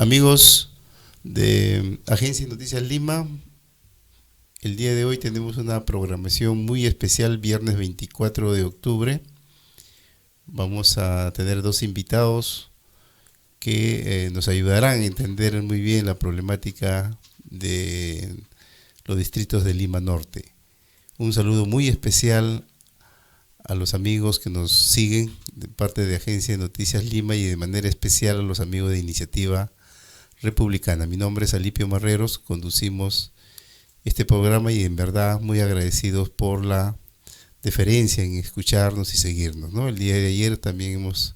Amigos de Agencia de Noticias Lima, el día de hoy tenemos una programación muy especial, viernes 24 de octubre. Vamos a tener dos invitados que nos ayudarán a entender muy bien la problemática de los distritos de Lima Norte. Un saludo muy especial a los amigos que nos siguen de parte de Agencia de Noticias Lima y de manera especial a los amigos de Iniciativa Republicana. Mi nombre es Alipio Marreros, conducimos este programa y en verdad muy agradecidos por la deferencia en escucharnos y seguirnos, ¿no? El día de ayer también hemos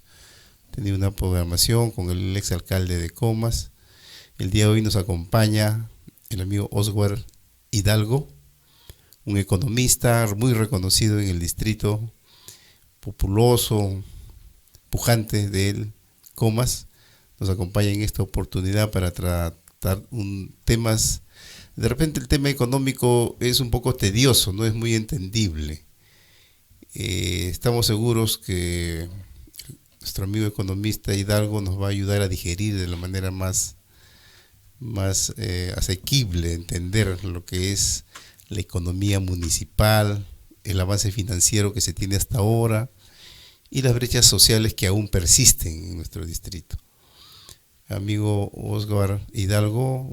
tenido una programación con el exalcalde de Comas. El día de hoy nos acompaña el amigo Oswald Hidalgo, un economista muy reconocido en el distrito populoso, pujante de Comas. Nos acompaña en esta oportunidad para tratar temas. De repente el tema económico es un poco tedioso, no es muy entendible. Estamos seguros que nuestro amigo economista Hidalgo nos va a ayudar a digerir de la manera más asequible, entender lo que es la economía municipal, el avance financiero que se tiene hasta ahora y las brechas sociales que aún persisten en nuestro distrito. Amigo Oswald Hidalgo,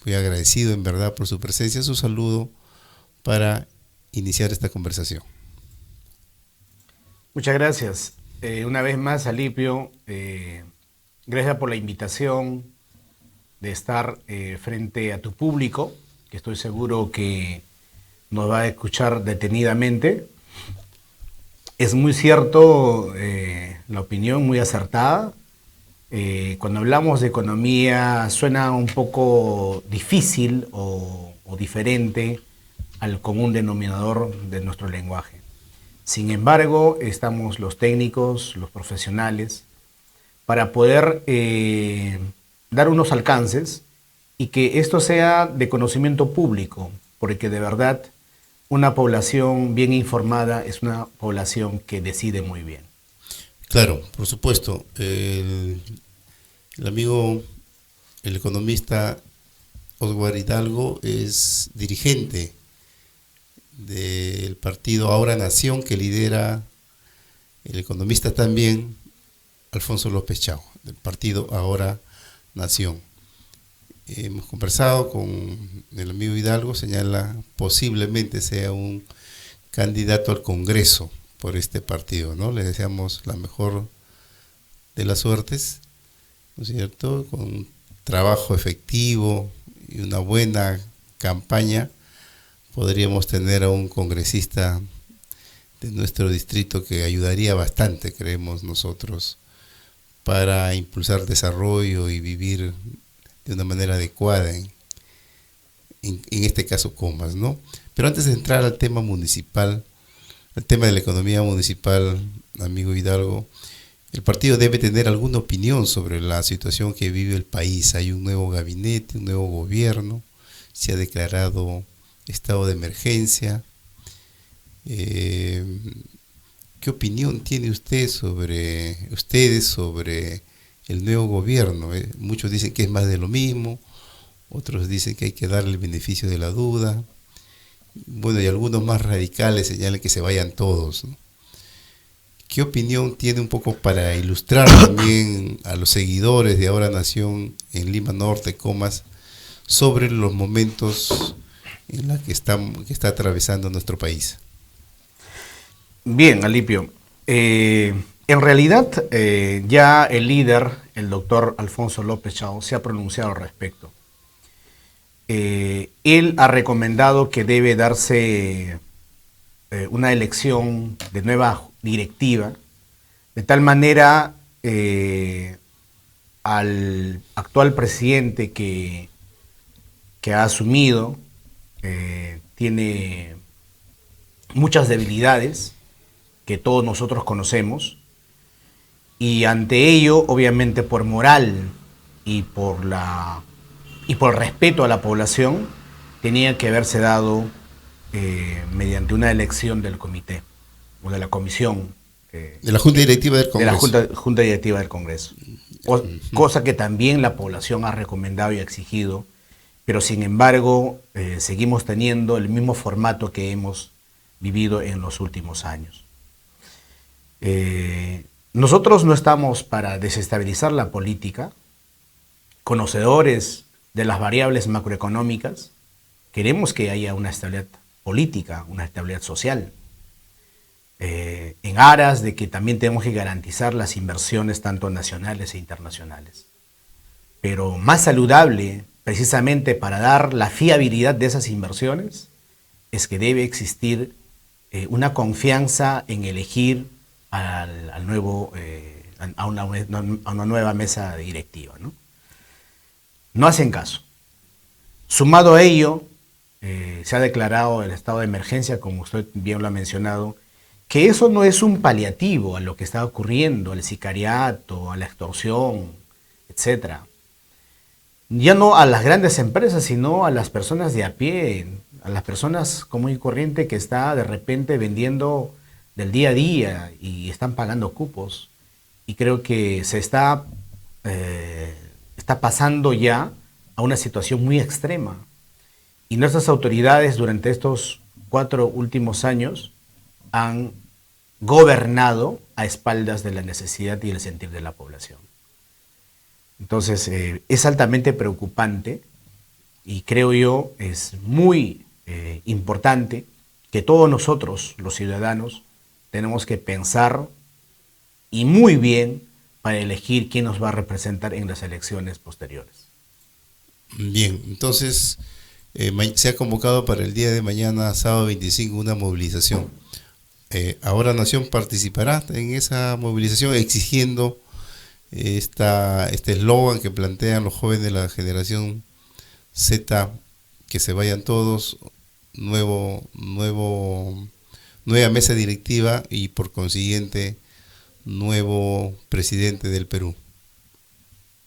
muy agradecido en verdad por su presencia, su saludo para iniciar esta conversación. Muchas gracias. Una vez más, Alipio, gracias por la invitación de estar frente a tu público, que estoy seguro que nos va a escuchar detenidamente. Es muy cierto la opinión, muy acertada. Cuando hablamos de economía suena un poco difícil o diferente al común denominador de nuestro lenguaje. Sin embargo, estamos los técnicos, los profesionales, para poder dar unos alcances y que esto sea de conocimiento público, porque de verdad una población bien informada es una población que decide muy bien. Claro, por supuesto. El amigo, el economista Oswald Hidalgo es dirigente del partido Ahora Nación, que lidera el economista también Alfonso López Chao, del partido Ahora Nación. Hemos conversado con el amigo Hidalgo, señala posiblemente sea un candidato al Congreso por este partido, ¿no? Le deseamos la mejor de las suertes, ¿no es cierto? Con un trabajo efectivo y una buena campaña podríamos tener a un congresista de nuestro distrito que ayudaría bastante, creemos nosotros, para impulsar desarrollo y vivir de una manera adecuada en este caso Comas, ¿no? Pero antes de entrar al tema municipal, el tema de la economía municipal, amigo Hidalgo, el partido debe tener alguna opinión sobre la situación que vive el país. Hay un nuevo gabinete, un nuevo gobierno, se ha declarado estado de emergencia. ¿Qué opinión tiene ustedes sobre el nuevo gobierno? Muchos dicen que es más de lo mismo, otros dicen que hay que darle el beneficio de la duda. Bueno, y algunos más radicales señalan que se vayan todos, ¿no? ¿Qué opinión tiene un poco para ilustrar también a los seguidores de Ahora Nación en Lima Norte, Comas, sobre los momentos en los que está atravesando nuestro país? Bien, Alipio. En realidad, ya el líder, el doctor Alfonso López Chao, se ha pronunciado al respecto. Él ha recomendado que debe darse una elección de nueva directiva, de tal manera al actual presidente que ha asumido tiene muchas debilidades que todos nosotros conocemos, y ante ello, obviamente por moral y por respeto a la población, tenía que haberse dado mediante una elección del comité o de la comisión de la Junta Directiva del Congreso. De la Junta Directiva del Congreso. cosa que también la población ha recomendado y ha exigido, pero sin embargo seguimos teniendo el mismo formato que hemos vivido en los últimos años. Nosotros no estamos para desestabilizar la política, conocedores de las variables macroeconómicas, queremos que haya una estabilidad política, una estabilidad social, en aras de que también tenemos que garantizar las inversiones tanto nacionales e internacionales. Pero más saludable, precisamente para dar la fiabilidad de esas inversiones, es que debe existir una confianza en elegir al nuevo, a una nueva mesa directiva, ¿no? No hacen caso. Sumado a ello, se ha declarado el estado de emergencia, como usted bien lo ha mencionado, que eso no es un paliativo a lo que está ocurriendo, al sicariato, a la extorsión, etc. Ya no a las grandes empresas, sino a las personas de a pie, a las personas común y corriente que está de repente vendiendo del día a día y están pagando cupos. Y creo que se está pasando ya a una situación muy extrema. Y nuestras autoridades durante estos 4 últimos años han gobernado a espaldas de la necesidad y el sentir de la población. Entonces es altamente preocupante y creo yo es muy importante que todos nosotros, los ciudadanos, tenemos que pensar y muy bien para elegir quién nos va a representar en las elecciones posteriores. Bien, entonces se ha convocado para el día de mañana, sábado 25, una movilización. Ahora Nación participará en esa movilización exigiendo este eslogan que plantean los jóvenes de la generación Z, que se vayan todos, nueva mesa directiva y por consiguiente nuevo presidente del Perú.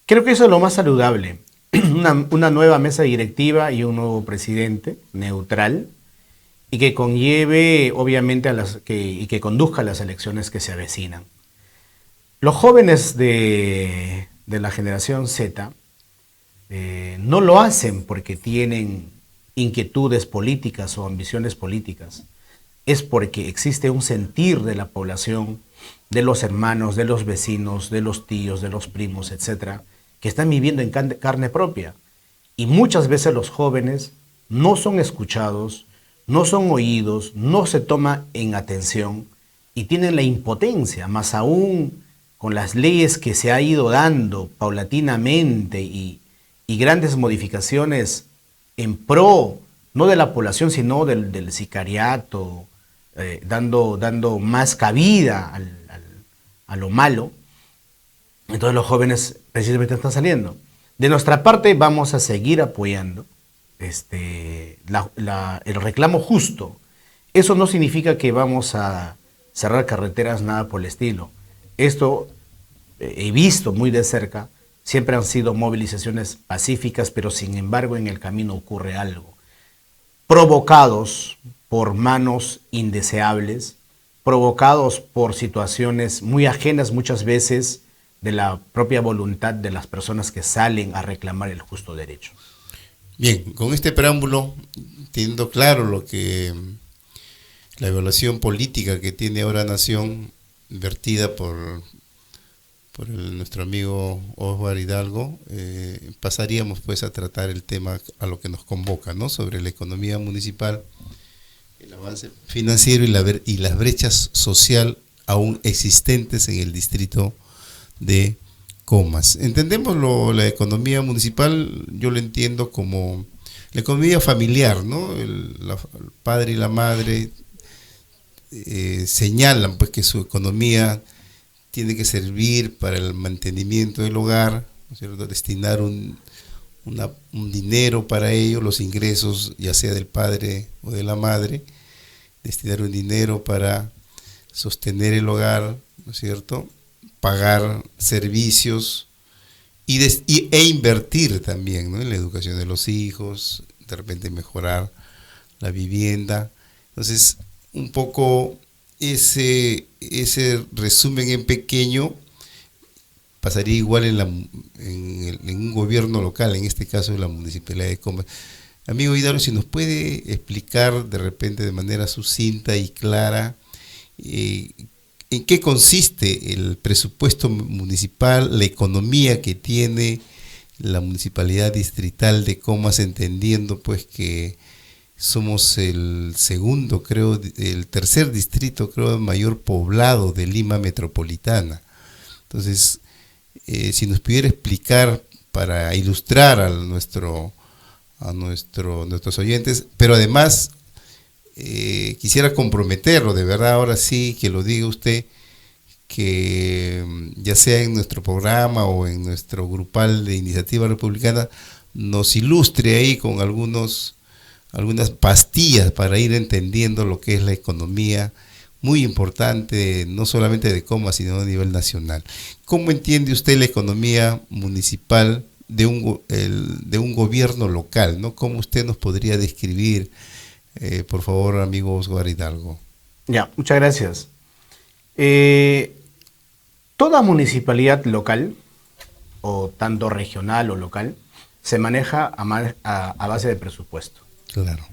Creo que eso es lo más saludable, una nueva mesa directiva y un nuevo presidente neutral y que conlleve obviamente y que conduzca a las elecciones que se avecinan. Los jóvenes de la generación Z no lo hacen porque tienen inquietudes políticas o ambiciones políticas. Es porque existe un sentir de la población, de los hermanos, de los vecinos, de los tíos, de los primos, etcétera, que están viviendo en carne propia. Y muchas veces los jóvenes no son escuchados, no son oídos, no se toma en atención y tienen la impotencia, más aún con las leyes que se ha ido dando paulatinamente y grandes modificaciones en pro, no de la población, sino del sicariato, dando más cabida a lo malo. Entonces los jóvenes precisamente están saliendo. De nuestra parte vamos a seguir apoyando el reclamo justo. Eso no significa que vamos a cerrar carreteras, nada por el estilo. Esto he visto muy de cerca, siempre han sido movilizaciones pacíficas, pero sin embargo en el camino ocurre algo. Provocados por manos indeseables, provocados por situaciones muy ajenas muchas veces de la propia voluntad de las personas que salen a reclamar el justo derecho. Bien, con este preámbulo, teniendo claro lo que la evaluación política que tiene ahora Nación, vertida por nuestro amigo Oswald Hidalgo, pasaríamos pues a tratar el tema a lo que nos convoca, ¿no? Sobre la economía municipal, el avance financiero y las brechas social aún existentes en el distrito de Comas. Entendemos la economía municipal, yo lo entiendo como la economía familiar, ¿no? El padre y la madre señalan pues que su economía tiene que servir para el mantenimiento del hogar, ¿no es cierto? Destinar un dinero para ello, los ingresos ya sea del padre o de la madre, destinar un dinero para sostener el hogar, ¿no es cierto? Pagar servicios e invertir también, ¿no? En la educación de los hijos, de repente mejorar la vivienda. Entonces, un poco ese resumen en pequeño pasaría igual en un gobierno local, en este caso en la Municipalidad de Comas. Amigo Hidalgo, si nos puede explicar de repente de manera sucinta y clara en qué consiste el presupuesto municipal, la economía que tiene la Municipalidad Distrital de Comas, entendiendo pues que somos el segundo, creo, el tercer distrito, creo, mayor poblado de Lima Metropolitana. Entonces, si nos pudiera explicar para ilustrar a nuestros oyentes, pero además quisiera comprometerlo, de verdad, ahora sí que lo diga usted, que ya sea en nuestro programa o en nuestro grupal de Iniciativa Republicana, nos ilustre ahí con algunas pastillas para ir entendiendo lo que es la economía, muy importante, no solamente de Comas, sino a nivel nacional. ¿Cómo entiende usted la economía municipal de un gobierno local, ¿no? ¿Cómo usted nos podría describir, por favor, amigo Oswar Hidalgo? Ya, muchas gracias. Toda municipalidad local, o tanto regional o local, se maneja a base de presupuesto. Claro.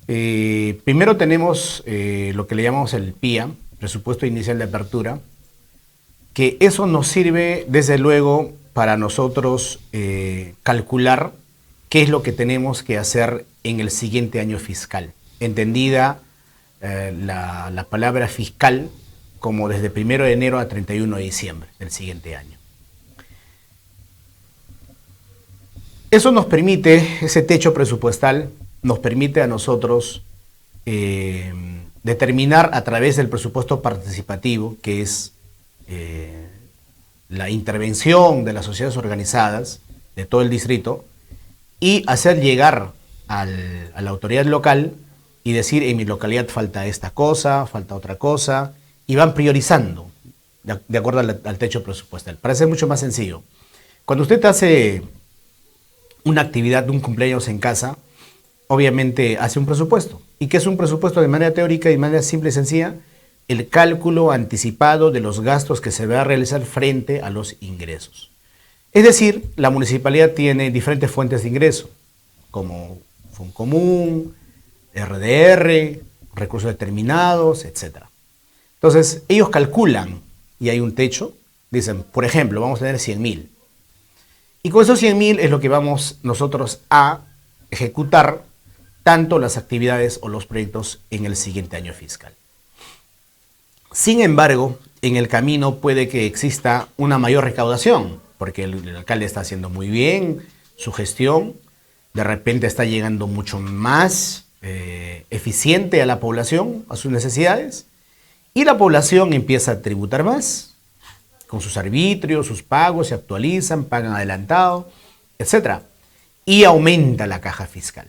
Primero tenemos lo que le llamamos el PIA, Presupuesto Inicial de Apertura, que eso nos sirve desde luego para nosotros calcular qué es lo que tenemos que hacer en el siguiente año fiscal, entendida la palabra fiscal como desde 1 de enero a 31 de diciembre del siguiente año. Eso nos permite, ese techo presupuestal nos permite a nosotros determinar a través del presupuesto participativo, que es la intervención de las sociedades organizadas de todo el distrito, y hacer llegar a la autoridad local y decir, en mi localidad falta esta cosa, falta otra cosa, y van priorizando de acuerdo al techo presupuestal. Para ser mucho más sencillo, cuando usted hace una actividad de un cumpleaños en casa, obviamente hace un presupuesto. ¿Y qué es un presupuesto? De manera teórica y de manera simple y sencilla, el cálculo anticipado de los gastos que se va a realizar frente a los ingresos. Es decir, la municipalidad tiene diferentes fuentes de ingreso, como Foncomún, RDR, recursos determinados, etc. Entonces, ellos calculan y hay un techo, dicen, por ejemplo, vamos a tener 100.000. Y con esos 100.000 es lo que vamos nosotros a ejecutar tanto las actividades o los proyectos en el siguiente año fiscal. Sin embargo, en el camino puede que exista una mayor recaudación, porque el alcalde está haciendo muy bien su gestión, de repente está llegando mucho más eficiente a la población, a sus necesidades, y la población empieza a tributar más, con sus arbitrios, sus pagos, se actualizan, pagan adelantado, etc. Y aumenta la caja fiscal.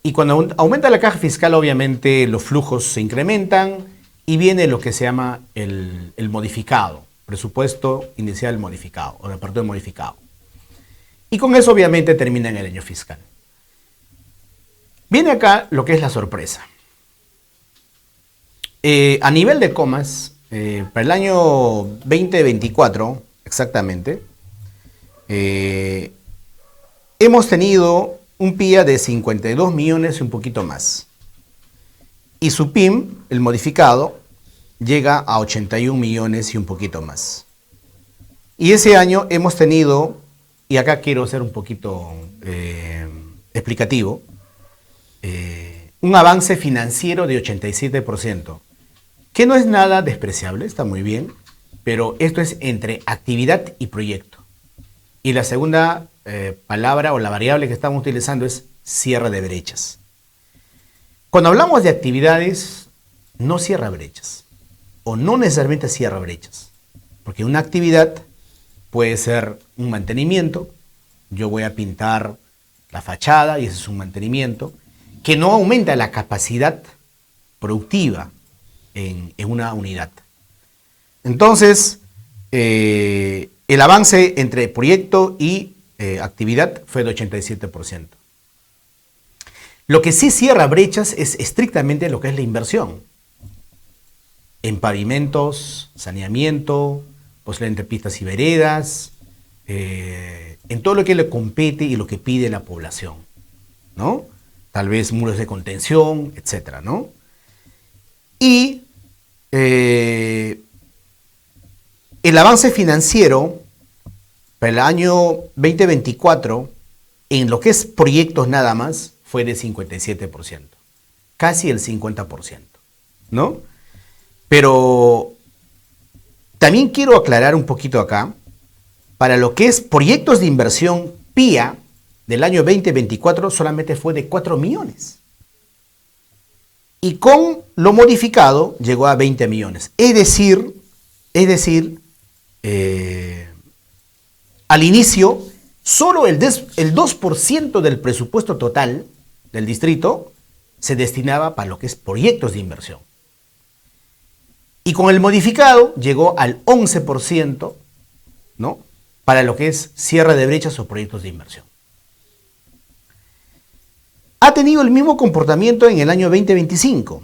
Y cuando aumenta la caja fiscal, obviamente los flujos se incrementan y viene lo que se llama el modificado, presupuesto inicial modificado o reparto modificado. Y con eso obviamente termina en el año fiscal. Viene acá lo que es la sorpresa. A nivel de Comas, para el año 2024, exactamente, hemos tenido un PIA de 52 millones y un poquito más. Y su PIM, el modificado, llega a 81 millones y un poquito más. Y ese año hemos tenido, y acá quiero ser un poquito explicativo, un avance financiero de 87%, que no es nada despreciable, está muy bien, pero esto es entre actividad y proyecto. Y la segunda palabra o la variable que estamos utilizando es cierre de brechas. Cuando hablamos de actividades, no cierra brechas, o no necesariamente cierra brechas, porque una actividad puede ser un mantenimiento. Yo voy a pintar la fachada y ese es un mantenimiento que no aumenta la capacidad productiva en una unidad. Entonces, el avance entre proyecto y actividad fue de 87%. Lo que sí cierra brechas es estrictamente lo que es la inversión en pavimentos, saneamiento, posiblemente pistas y veredas, en todo lo que le compete y lo que pide la población, ¿no? Tal vez muros de contención, etcétera, ¿no? Y el avance financiero para el año 2024, en lo que es proyectos nada más, fue de 57%, casi el 50%, ¿no? Pero también quiero aclarar un poquito acá, para lo que es proyectos de inversión PIA del año 2024 solamente fue de 4 millones. Y con lo modificado llegó a 20 millones. Es decir, al inicio, solo el 2% del presupuesto total del distrito se destinaba para lo que es proyectos de inversión. Y con el modificado llegó al 11%, ¿no?, para lo que es cierre de brechas o proyectos de inversión. Ha tenido el mismo comportamiento en el año 2025.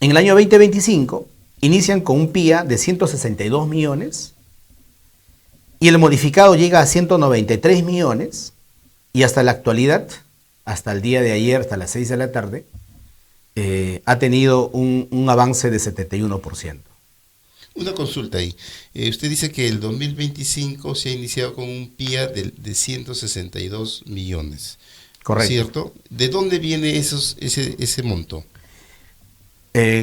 En el año 2025 inician con un PIA de 162 millones y el modificado llega a 193 millones y hasta la actualidad, hasta el día de ayer, hasta las 6 de la tarde, ha tenido un avance de 71%. Una consulta ahí. Usted dice que el 2025 se ha iniciado con un PIA de 162 millones. Correcto. ¿Cierto? ¿De dónde viene ese monto?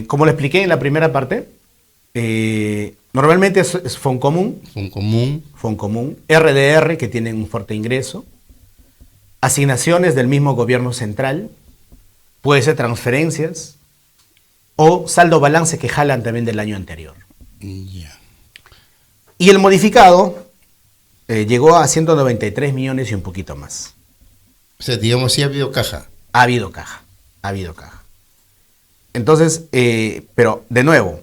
Como le expliqué en la primera parte, normalmente es Foncomún, RDR, que tienen un fuerte ingreso, asignaciones del mismo gobierno central, puede ser transferencias o saldo balance que jalan también del año anterior. Yeah. Y el modificado llegó a 193 millones y un poquito más. O sea, digamos, sí ha habido caja. Ha habido caja. Entonces, pero de nuevo,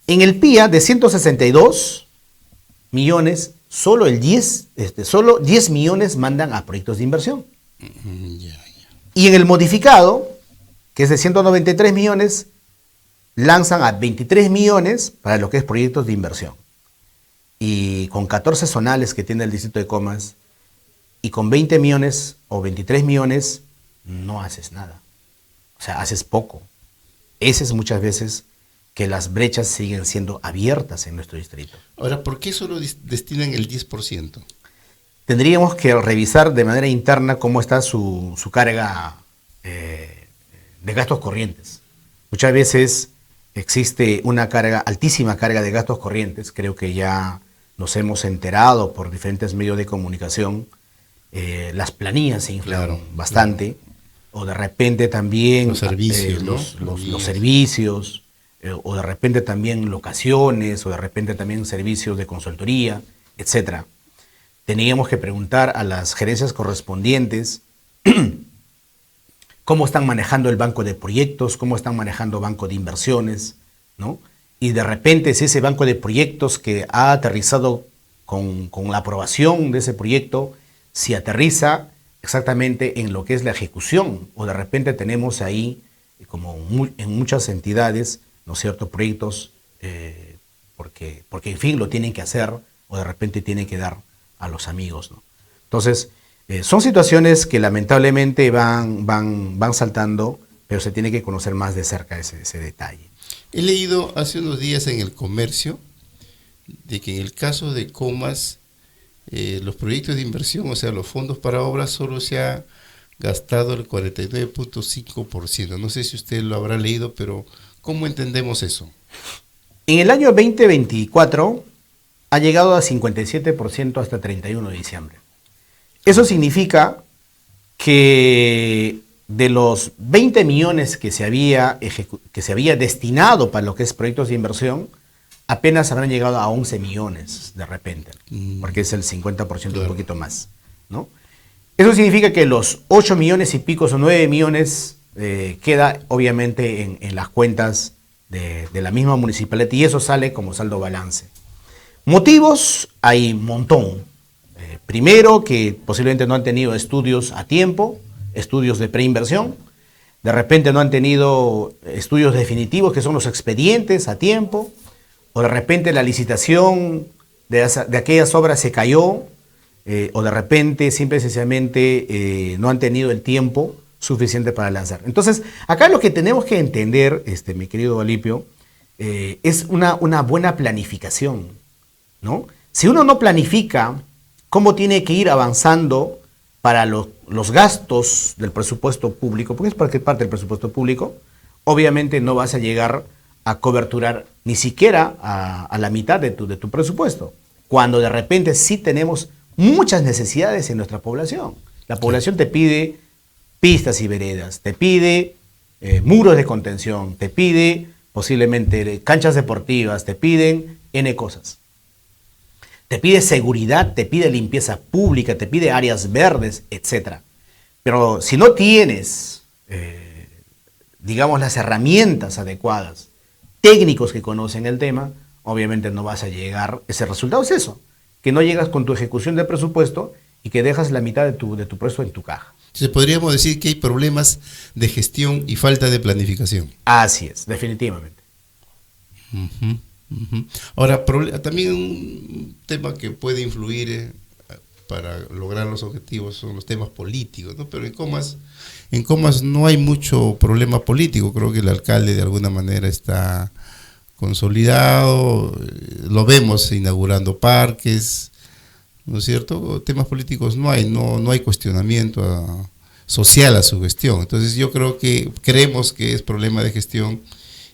en el PIA de 162 millones, solo 10 millones mandan a proyectos de inversión. Y en el modificado, que es de 193 millones, lanzan a 23 millones para lo que es proyectos de inversión. Y con 14 zonales que tiene el distrito de Comas, y con 20 millones o 23 millones, no haces nada. O sea, haces poco. Ese es muchas veces que las brechas siguen siendo abiertas en nuestro distrito. Ahora, ¿por qué solo destinan el 10%? Tendríamos que revisar de manera interna cómo está su carga de gastos corrientes. Muchas veces existe una altísima carga de gastos corrientes. Creo que ya nos hemos enterado por diferentes medios de comunicación. Las planillas se inflan bastante, o de repente también los servicios, los servicios, o de repente también locaciones, o de repente también servicios de consultoría, etc. Teníamos que preguntar a las gerencias correspondientes cómo están manejando el banco de proyectos, cómo están manejando banco de inversiones, ¿no? Y de repente si ese banco de proyectos que ha aterrizado con la aprobación de ese proyecto, si aterriza exactamente en lo que es la ejecución, o de repente tenemos ahí, como en muchas entidades, ¿no es cierto?, proyectos porque en fin lo tienen que hacer, o de repente tienen que dar a los amigos, ¿no? Entonces, son situaciones que lamentablemente van saltando, pero se tiene que conocer más de cerca ese detalle. He leído hace unos días en El Comercio de que en el caso de Comas, los proyectos de inversión, o sea, los fondos para obras, solo se ha gastado el 49.5%. No sé si usted lo habrá leído, pero ¿cómo entendemos eso? En el año 2024 ha llegado a 57% hasta 31 de diciembre. Eso significa que de los 20 millones que se había destinado para lo que es proyectos de inversión, apenas habrán llegado a 11 millones de repente, porque es el 50%, un poquito más, ¿no? Eso significa que los 8 millones y pico o 9 millones queda obviamente en las cuentas de la misma municipalidad, y eso sale como saldo balance. Motivos hay un montón. Primero, que posiblemente no han tenido estudios a tiempo, estudios de preinversión. De repente no han tenido estudios definitivos, que son los expedientes, a tiempo. o de repente la licitación de aquellas obras se cayó, o de repente simple y sencillamente no han tenido el tiempo suficiente para lanzar. Entonces, acá lo que tenemos que entender, mi querido Alipio, es una buena planificación, ¿no? Si uno no planifica cómo tiene que ir avanzando para los gastos del presupuesto público, porque es parte del presupuesto público, obviamente no vas a llegar a coberturar ni siquiera a la mitad de tu presupuesto, cuando de repente sí tenemos muchas necesidades en nuestra población. La población te pide pistas y veredas, te pide muros de contención, te pide posiblemente canchas deportivas, te piden N cosas. Te pide seguridad, te pide limpieza pública, te pide áreas verdes, etc. Pero si no tienes, digamos, las herramientas adecuadas, técnicos que conocen el tema, obviamente no vas a llegar. Ese resultado es eso, que no llegas con tu ejecución de presupuesto y que dejas la mitad de tu presupuesto en tu caja. Entonces podríamos decir que hay problemas de gestión y falta de planificación. Así es, definitivamente. Uh-huh. Ahora, también un tema que puede influir para lograr los objetivos son los temas políticos, ¿no? Pero en Comas no hay mucho problema político. Creo que el alcalde de alguna manera está consolidado, lo vemos inaugurando parques, ¿no es cierto? Temas políticos no hay cuestionamiento social a su gestión. Entonces creemos que es problema de gestión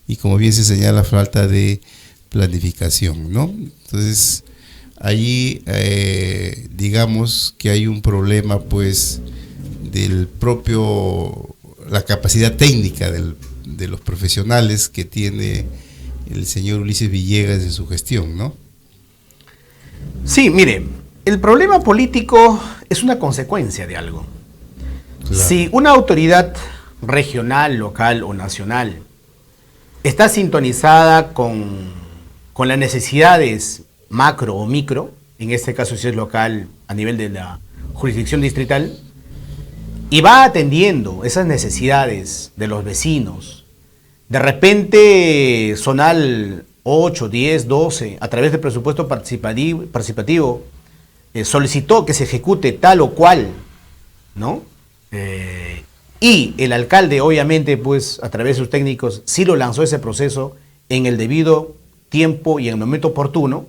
y, como bien se señala, falta de planificación, ¿no? Entonces, allí digamos que hay un problema, pues, la capacidad técnica de los profesionales que tiene el señor Ulises Villegas en su gestión, ¿no? Sí, mire, el problema político es una consecuencia de algo. Claro. Si una autoridad regional, local o nacional está sintonizada con las necesidades macro o micro, en este caso si es local a nivel de la jurisdicción distrital, y va atendiendo esas necesidades de los vecinos, de repente Zonal 8, 10, 12, a través del presupuesto participativo solicitó que se ejecute tal o cual, ¿no? Y el alcalde, obviamente, pues a través de sus técnicos, sí lo lanzó ese proceso en el debido tiempo y en el momento oportuno.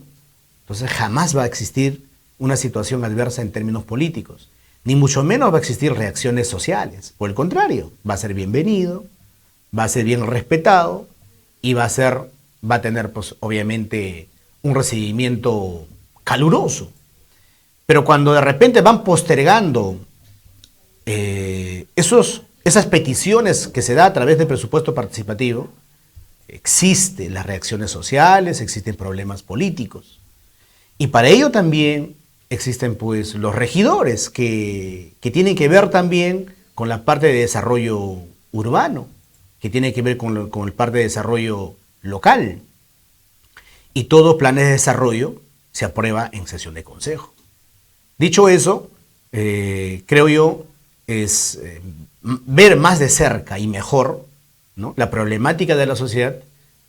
Entonces jamás va a existir una situación adversa en términos políticos, ni mucho menos va a existir reacciones sociales. Por el contrario, va a ser bienvenido, va a ser bien respetado y va a tener, pues, obviamente, un recibimiento caluroso. Pero cuando de repente van postergando esas peticiones que se da a través del presupuesto participativo, existen las reacciones sociales, existen problemas políticos. Y para ello también existen, pues, los regidores que tienen que ver también con la parte de desarrollo urbano, que tiene que ver con el parte de desarrollo local. Y todos planes de desarrollo se aprueba en sesión de consejo. Dicho eso, creo yo, es ver más de cerca y mejor, ¿no?, la problemática de la sociedad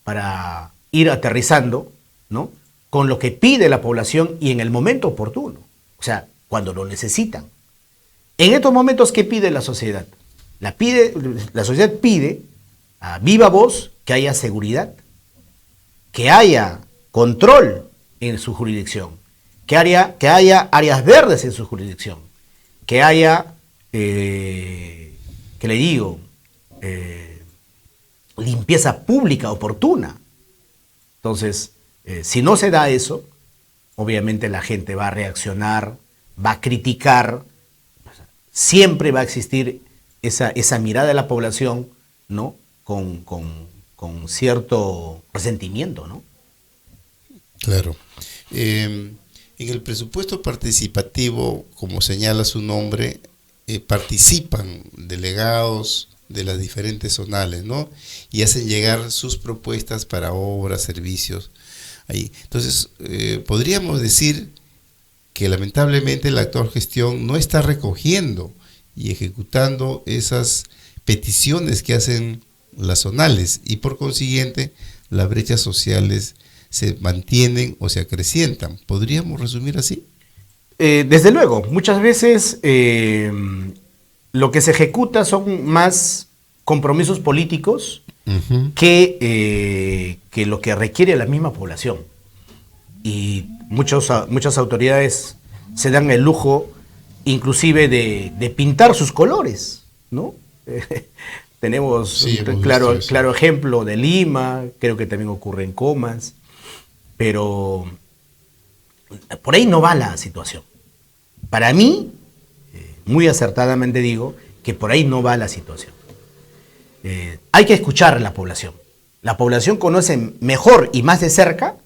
para ir aterrizando, ¿no?, con lo que pide la población y en el momento oportuno, o sea, cuando lo necesitan. En estos momentos, ¿qué pide la sociedad? La sociedad pide a viva voz que haya seguridad, que haya control en su jurisdicción, que haya áreas verdes en su jurisdicción, que haya, limpieza pública oportuna. Entonces, si no se da eso, obviamente la gente va a reaccionar, va a criticar, siempre va a existir esa mirada de la población, ¿no?, con cierto resentimiento, ¿no? Claro. En el presupuesto participativo, como señala su nombre, participan delegados de las diferentes zonales, ¿no?, y hacen llegar sus propuestas para obras, servicios ahí. Entonces, podríamos decir que lamentablemente la actual gestión no está recogiendo y ejecutando esas peticiones que hacen las zonales, y por consiguiente las brechas sociales se mantienen o se acrecientan. ¿Podríamos resumir así? Desde luego, muchas veces lo que se ejecuta son más compromisos políticos que lo que requiere la misma población. Y muchas autoridades se dan el lujo inclusive de pintar sus colores, ¿no? Tenemos un claro ejemplo de Lima, creo que también ocurre en Comas, pero por ahí no va la situación. Para mí, muy acertadamente digo, que por ahí no va la situación. Hay que escuchar a la población. La población conoce mejor y más de cerca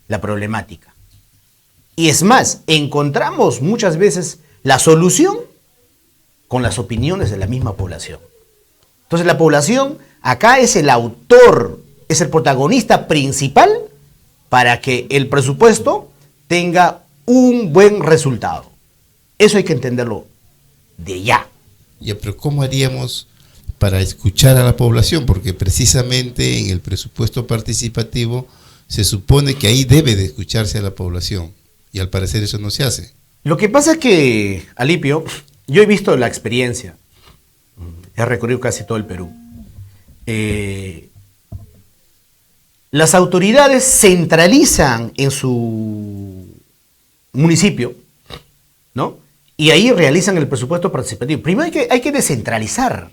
la problemática. Y es más, encontramos muchas veces la solución con las opiniones de la misma población. Entonces la población acá es el autor, es el protagonista principal para que el presupuesto tenga un buen resultado. Eso hay que entenderlo de ya. Ya, pero ¿cómo haríamos para escuchar a la población? Porque precisamente en el presupuesto participativo se supone que ahí debe de escucharse a la población y al parecer eso no se hace. Lo que pasa es que, Alipio, yo he visto la experiencia, he recorrido casi todo el Perú. Las autoridades centralizan en su municipio, ¿no? Y ahí realizan el presupuesto participativo. Primero hay que descentralizar.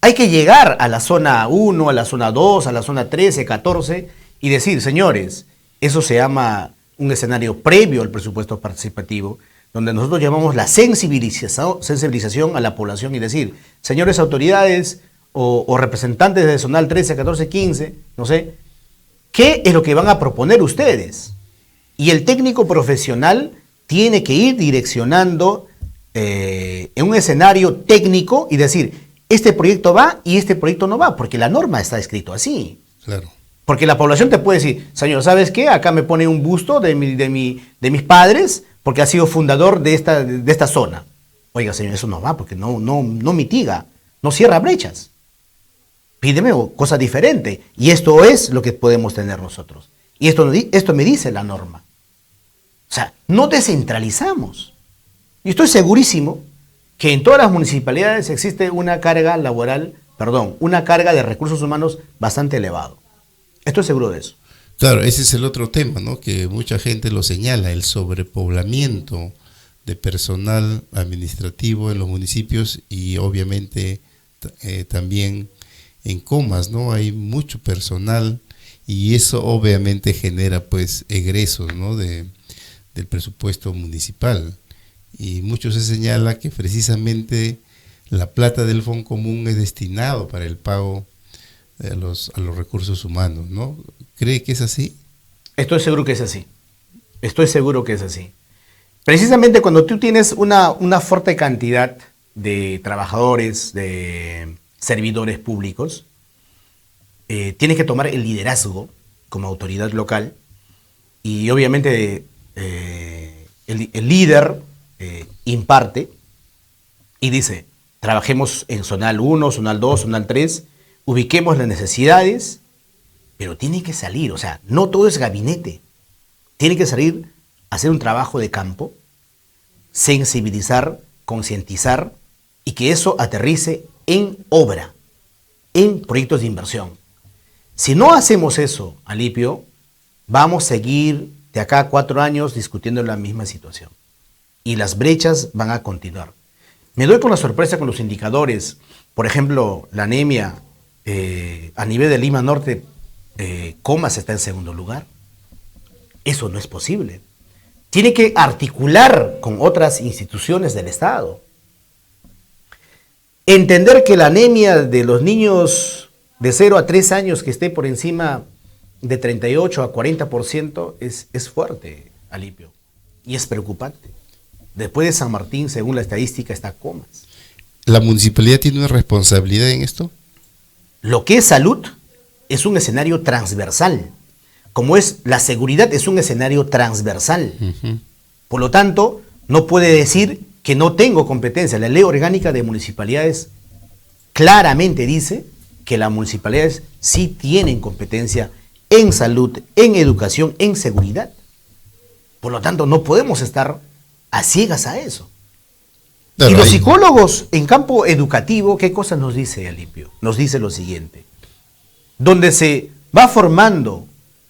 Hay que llegar a la zona 1, a la zona 2, a la zona 13, 14 y decir, señores, eso se llama un escenario previo al presupuesto participativo, donde nosotros llamamos la sensibilización a la población y decir, señores autoridades o representantes de zonal 13, 14, 15, no sé, ¿qué es lo que van a proponer ustedes? Y el técnico profesional tiene que ir direccionando en un escenario técnico y decir, este proyecto va y este proyecto no va, porque la norma está escrito así. Claro. Porque la población te puede decir, señor, ¿sabes qué? Acá me pone un busto de mis padres porque ha sido fundador de esta zona. Oiga, señor, eso no va porque no mitiga, no cierra brechas. Pídeme cosa diferente. Y esto es lo que podemos tener nosotros. Y esto me dice la norma. O sea, no descentralizamos. Y estoy segurísimo que en todas las municipalidades existe una carga de recursos humanos bastante elevado. Estoy seguro de eso. Claro, ese es el otro tema, ¿no? Que mucha gente lo señala, el sobrepoblamiento de personal administrativo en los municipios y obviamente también en Comas, ¿no? Hay mucho personal y eso obviamente genera pues egresos, ¿no? del presupuesto municipal. Y mucho se señala que precisamente la plata del Fondo Común es destinado para el pago a los recursos humanos, ¿no? ¿Cree que es así? Estoy seguro que es así. Estoy seguro que es así. Precisamente cuando tú tienes una fuerte cantidad de trabajadores, de servidores públicos, tienes que tomar el liderazgo como autoridad local y obviamente el líder imparte y dice, trabajemos en zonal 1, zonal 2, zonal 3, ubiquemos las necesidades, pero tiene que salir, o sea, no todo es gabinete, tiene que salir a hacer un trabajo de campo, sensibilizar, concientizar y que eso aterrice en obra, en proyectos de inversión. Si no hacemos eso, Alipio, vamos a seguir de acá a 4 años discutiendo la misma situación y las brechas van a continuar. Me doy con la sorpresa con los indicadores, por ejemplo, la anemia a nivel de Lima Norte, Comas está en segundo lugar. Eso no es posible. Tiene que articular con otras instituciones del Estado. Entender que la anemia de los niños de 0 a 3 años que esté por encima de 38 a 40% es fuerte, Alipio, y es preocupante. Después de San Martín, según la estadística, está Comas. ¿La municipalidad tiene una responsabilidad en esto? Lo que es salud es un escenario transversal, como es la seguridad es un escenario transversal. Por lo tanto, no puede decir que no tengo competencia. La ley orgánica de municipalidades claramente dice que las municipalidades sí tienen competencia en salud, en educación, en seguridad. Por lo tanto, no podemos estar a ciegas a eso. Claro, y los ahí. psicólogos en campo educativo, ¿qué cosa nos dice Alipio? Nos dice lo siguiente: donde se va formando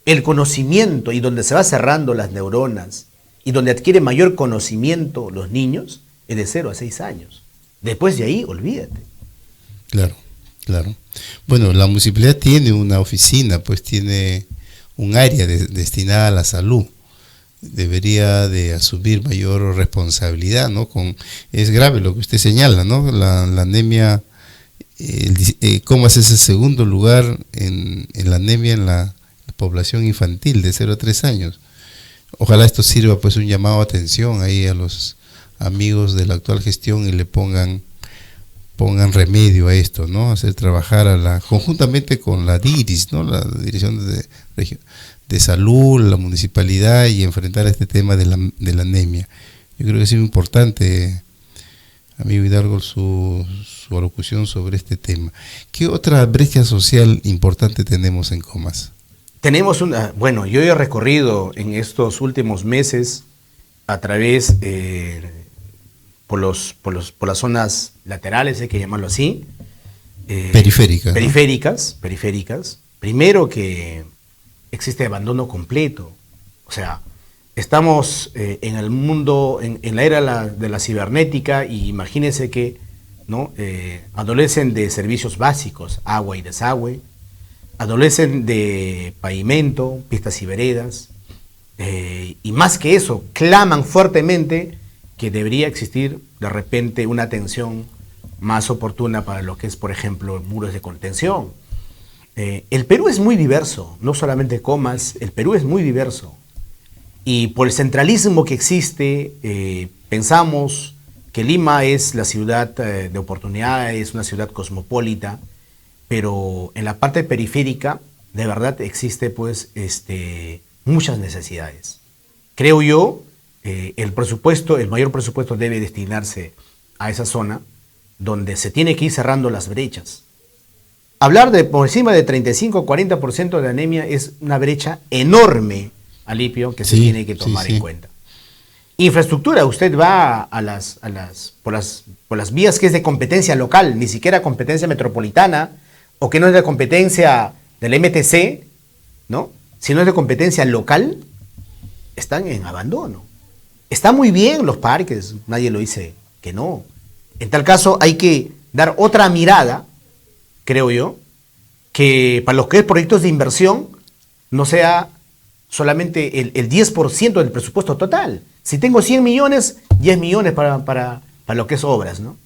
el conocimiento y donde se va cerrando las neuronas y donde adquiere mayor conocimiento los niños, es de 0 a 6 años. Después de ahí, olvídate. Claro, claro. Bueno, la municipalidad tiene una oficina, pues tiene un área destinada a la salud. Debería de asumir mayor responsabilidad, ¿no? Es grave lo que usted señala, ¿no? La anemia, Comas es el segundo lugar en la anemia en la población infantil de 0 a 3 años. Ojalá esto sirva pues un llamado de atención ahí a los amigos de la actual gestión y le pongan remedio a esto, ¿no? Hacer trabajar conjuntamente con la DIRIS, ¿no? La Dirección de Salud, la municipalidad, y enfrentar este tema de la anemia. Yo creo que es muy importante, amigo Hidalgo, su alocución sobre este tema. ¿Qué otra brecha social importante tenemos en Comas? Tenemos bueno, yo he recorrido en estos últimos meses a través por las zonas laterales, hay que llamarlo así. Periféricas. Periféricas. Primero, que existe abandono completo. O sea, estamos en el mundo, en la era de la cibernética, y imagínense que, ¿no? Adolecen de servicios básicos, agua y desagüe, adolecen de pavimento, pistas y veredas, y más que eso, claman fuertemente que debería existir de repente una atención más oportuna para lo que es, por ejemplo, muros de contención. El Perú es muy diverso, no solamente Comas, el Perú es muy diverso. Y por el centralismo que existe, pensamos que Lima es la ciudad de oportunidades, una ciudad cosmopolita, pero en la parte periférica de verdad existe pues muchas necesidades. Creo yo, el mayor presupuesto debe destinarse a esa zona donde se tiene que ir cerrando las brechas. Hablar de por encima de 35-40% de anemia es una brecha enorme, Alipio, que se tiene que tomar en cuenta. Infraestructura, usted va por las vías que es de competencia local, ni siquiera competencia metropolitana, o que no es de competencia del MTC, ¿no? Sino es de competencia local, están en abandono. Está muy bien los parques, nadie lo dice que no. En tal caso hay que dar otra mirada, creo yo, que para los que es proyectos de inversión no sea solamente el 10% del presupuesto total. Si tengo 100 millones, 10 millones para lo que es obras, ¿no?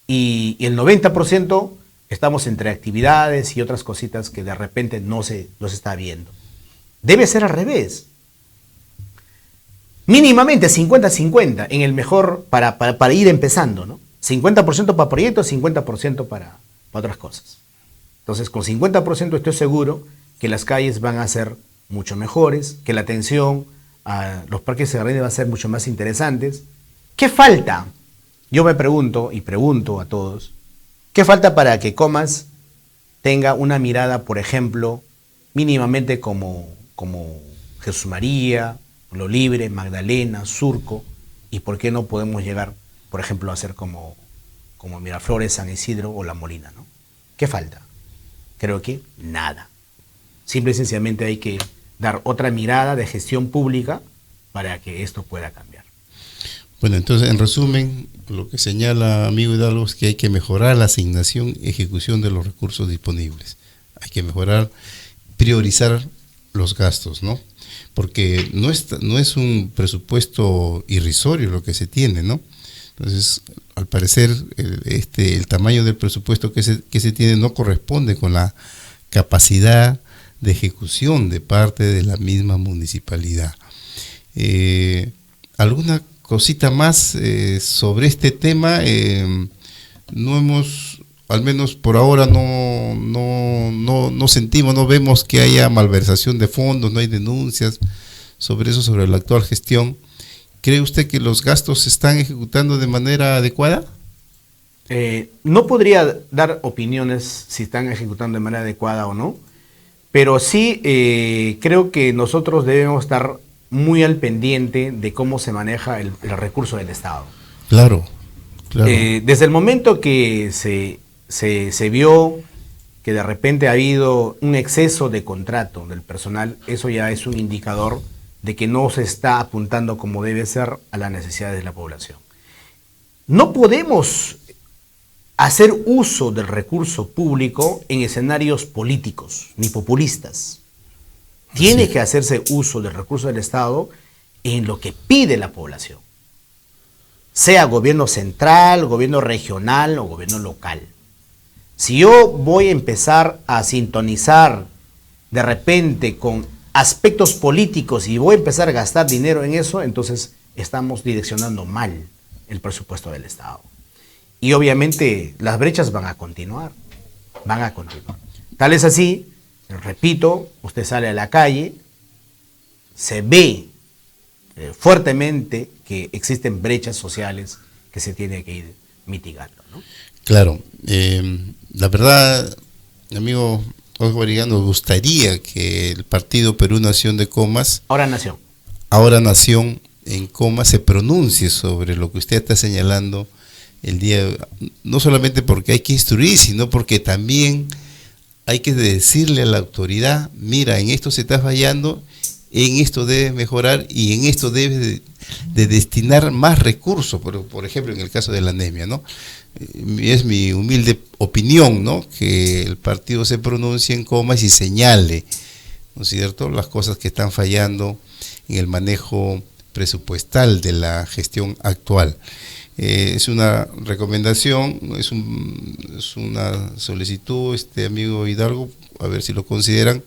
Y el 90% estamos entre actividades y otras cositas que de repente no se está viendo. Debe ser al revés. Mínimamente 50-50 en el mejor para ir empezando, ¿no? 50% para proyectos, 50% para otras cosas. Entonces, con 50% estoy seguro que las calles van a ser mucho mejores, que la atención a los parques de jardines va a ser mucho más interesantes. ¿Qué falta? Yo me pregunto y pregunto a todos, ¿qué falta para que Comas tenga una mirada, por ejemplo, mínimamente como Jesús María, Lo Libre, Magdalena, Surco, y por qué no podemos llegar, por ejemplo, a ser como Miraflores, San Isidro o La Molina, ¿no? ¿Qué falta? Creo que nada. Simple y sencillamente hay que dar otra mirada de gestión pública para que esto pueda cambiar. Bueno, entonces, en resumen, lo que señala amigo Hidalgo es que hay que mejorar la asignación y ejecución de los recursos disponibles. Hay que mejorar, priorizar los gastos, ¿no? Porque no es un presupuesto irrisorio lo que se tiene, ¿no? Entonces, al parecer, el tamaño del presupuesto que se tiene no corresponde con la capacidad de ejecución de parte de la misma municipalidad. ¿Alguna cosita más sobre este tema? No hemos, al menos por ahora, no sentimos, no vemos que haya malversación de fondos, no hay denuncias sobre eso, sobre la actual gestión. ¿Cree usted que los gastos se están ejecutando de manera adecuada? No podría dar opiniones si están ejecutando de manera adecuada o no, Pero sí creo que nosotros debemos estar muy al pendiente de cómo se maneja el recurso del Estado. Claro, claro. Desde el momento que se vio que de repente ha habido un exceso de contrato del personal, eso ya es un indicador de que no se está apuntando como debe ser a las necesidades de la población. No podemos hacer uso del recurso público en escenarios políticos ni populistas. Tiene que hacerse uso del recurso del Estado en lo que pide la población, sea gobierno central, gobierno regional o gobierno local. Si yo voy a empezar a sintonizar de repente con aspectos políticos y voy a empezar a gastar dinero en eso, entonces estamos direccionando mal el presupuesto del Estado. Y obviamente las brechas van a continuar. Tal es así, repito, usted sale a la calle, se ve fuertemente que existen brechas sociales que se tienen que ir mitigando, ¿no? Claro, la verdad, amigo Oswald Irigaray, nos gustaría que el partido Perú Nación de Comas, ahora Nación en Comas, se pronuncie sobre lo que usted está señalando el día, no solamente porque hay que instruir, sino porque también hay que decirle a la autoridad, mira, en esto se está fallando, en esto debes mejorar y en esto debes de destinar más recursos, por ejemplo, en el caso de la anemia, ¿no? Es mi humilde opinión, ¿no?, que el partido se pronuncie en Comas y señale, ¿no es cierto?, las cosas que están fallando en el manejo presupuestal de la gestión actual. Es una recomendación, es una solicitud, amigo Hidalgo, a ver si lo consideran.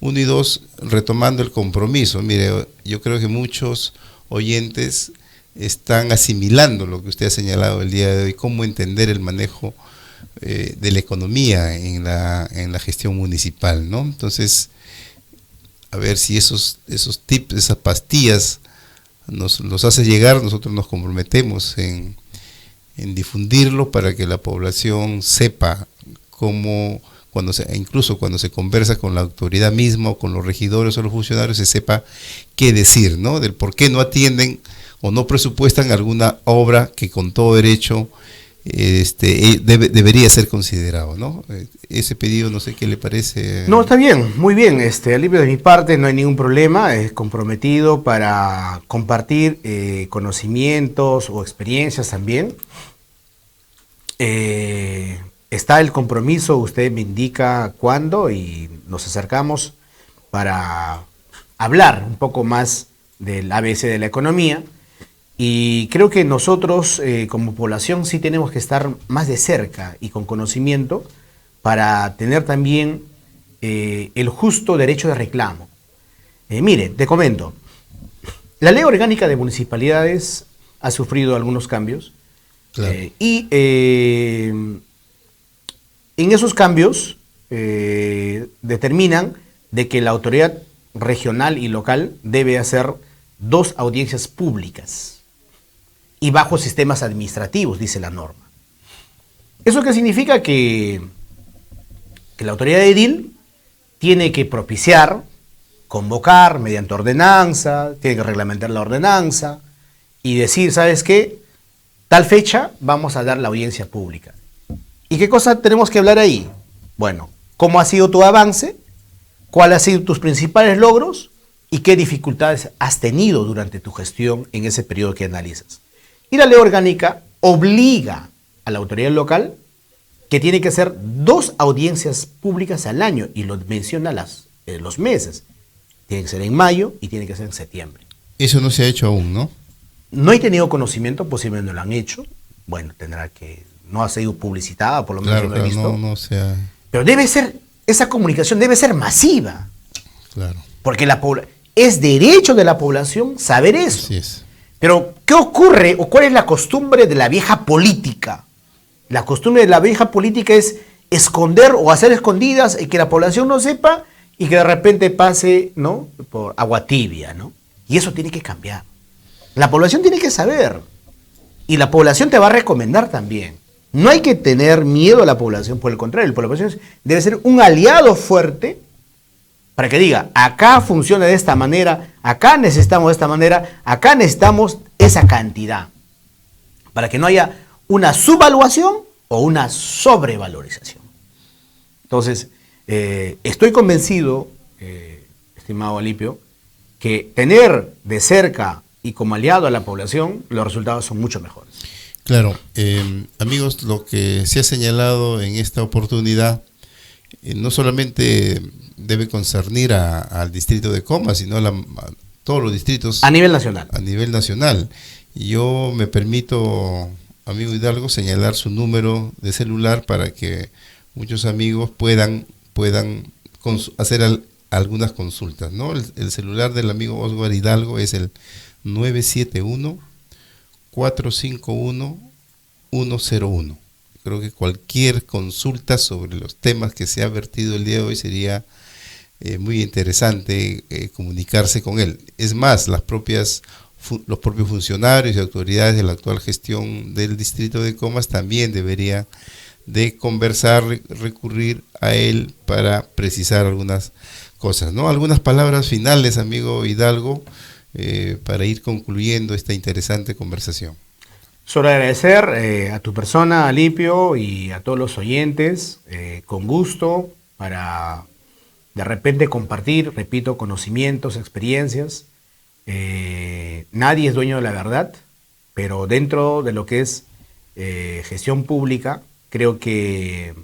1 y 2, retomando el compromiso. Mire, yo creo que muchos oyentes están asimilando lo que usted ha señalado el día de hoy, cómo entender el manejo de la economía en la gestión municipal, ¿no? Entonces, a ver si esos tips, esas pastillas los hace llegar, nosotros nos comprometemos en difundirlo para que la población sepa cómo, incluso cuando se conversa con la autoridad misma o con los regidores o los funcionarios, se sepa qué decir, ¿no?, del por qué no atienden o no presupuestan alguna obra que con todo derecho debería ser considerado, ¿no? Ese pedido, no sé qué le parece. No, está bien, muy bien. Alivio de mi parte, no hay ningún problema. Es comprometido para compartir conocimientos o experiencias también. Está el compromiso, usted me indica cuándo y nos acercamos para hablar un poco más del ABC de la economía. Y creo que nosotros como población sí tenemos que estar más de cerca y con conocimiento para tener también el justo derecho de reclamo. Mire, te comento, la Ley Orgánica de Municipalidades ha sufrido algunos cambios. Claro. Y en esos cambios determinan de que la autoridad regional y local debe hacer 2 audiencias públicas y bajo sistemas administrativos, dice la norma. ¿Eso qué significa? Que la autoridad edil tiene que propiciar, convocar mediante ordenanza, tiene que reglamentar la ordenanza y decir, ¿sabes qué? Tal fecha vamos a dar la audiencia pública. ¿Y qué cosa tenemos que hablar ahí? Bueno, ¿cómo ha sido tu avance? ¿Cuáles han sido tus principales logros? ¿Y qué dificultades has tenido durante tu gestión en ese periodo que analizas? Y la ley orgánica obliga a la autoridad local que tiene que hacer 2 audiencias públicas al año y lo menciona los meses. Tiene que ser en mayo y tiene que ser en septiembre. Eso no se ha hecho aún, ¿no? No he tenido conocimiento, posiblemente no lo han hecho. Bueno, tendrá que... No ha sido publicitada, por lo menos claro, lo he visto. No sea... Pero debe ser, esa comunicación debe ser masiva. Claro. Porque es derecho de la población saber eso. Así es. Pero, ¿qué ocurre o cuál es la costumbre de la vieja política? La costumbre de la vieja política es esconder o hacer escondidas y que la población no sepa y que de repente pase, ¿no?, por agua tibia, ¿no? Y eso tiene que cambiar. La población tiene que saber. Y la población te va a recomendar también. No hay que tener miedo a la población, por el contrario, la población debe ser un aliado fuerte para que diga, acá funciona de esta manera, acá necesitamos de esta manera, acá necesitamos esa cantidad, para que no haya una subvaluación o una sobrevalorización. Entonces, estoy convencido, estimado Alipio, que tener de cerca y como aliado a la población, los resultados son mucho mejores. Claro, amigos, lo que se ha señalado en esta oportunidad no solamente debe concernir al distrito de Comas, sino a todos los distritos a nivel nacional. A nivel nacional. Y yo me permito, amigo Hidalgo, señalar su número de celular para que muchos amigos puedan hacer algunas consultas, ¿no? El celular del amigo Oswald Hidalgo es el 971-451-101. Creo que cualquier consulta sobre los temas que se ha vertido el día de hoy sería muy interesante comunicarse con él. Es más, los propios funcionarios y autoridades de la actual gestión del distrito de Comas también deberían de conversar, recurrir a él para precisar algunas cosas, ¿no? Algunas palabras finales, amigo Hidalgo, para ir concluyendo esta interesante conversación. Solo agradecer a tu persona, Alipio, y a todos los oyentes, con gusto, para de repente compartir, repito, conocimientos, experiencias. Nadie es dueño de la verdad, pero dentro de lo que es gestión pública, creo que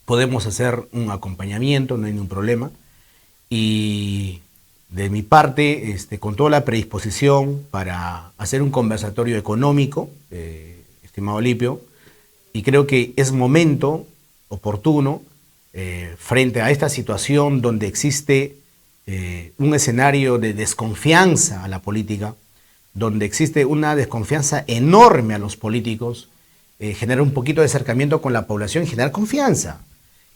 podemos hacer un acompañamiento, no hay ningún problema. Y de mi parte, con toda la predisposición para hacer un conversatorio económico, estimado Alipio, y creo que es momento oportuno, frente a esta situación donde existe un escenario de desconfianza a la política, donde existe una desconfianza enorme a los políticos, generar un poquito de acercamiento con la población y generar confianza.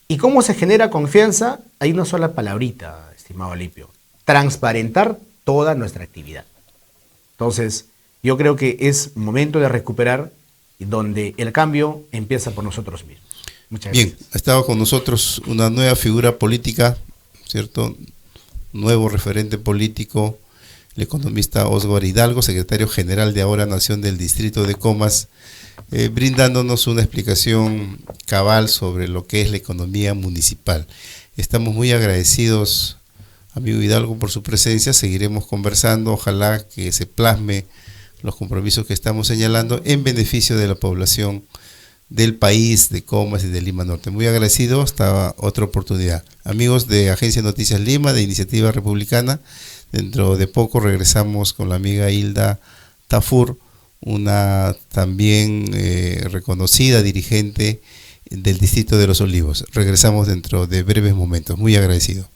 ¿Y cómo se genera confianza? Hay una sola palabrita, estimado Alipio: transparentar toda nuestra actividad. Entonces, yo creo que es momento de recuperar, donde el cambio empieza por nosotros mismos. Muchas gracias. Bien, ha estado con nosotros una nueva figura política, ¿cierto? Nuevo referente político, el economista Oswald Hidalgo, secretario general de Ahora Nación del Distrito de Comas, brindándonos una explicación cabal sobre lo que es la economía municipal. Estamos muy agradecidos, amigo Hidalgo, por su presencia. Seguiremos conversando, ojalá que se plasme los compromisos que estamos señalando en beneficio de la población del país, de Comas y de Lima Norte. Muy agradecido, hasta otra oportunidad. Amigos de Agencia Noticias Lima, de Iniciativa Republicana, dentro de poco regresamos con la amiga Hilda Tafur, una también reconocida dirigente del Distrito de los Olivos. Regresamos dentro de breves momentos. Muy agradecido.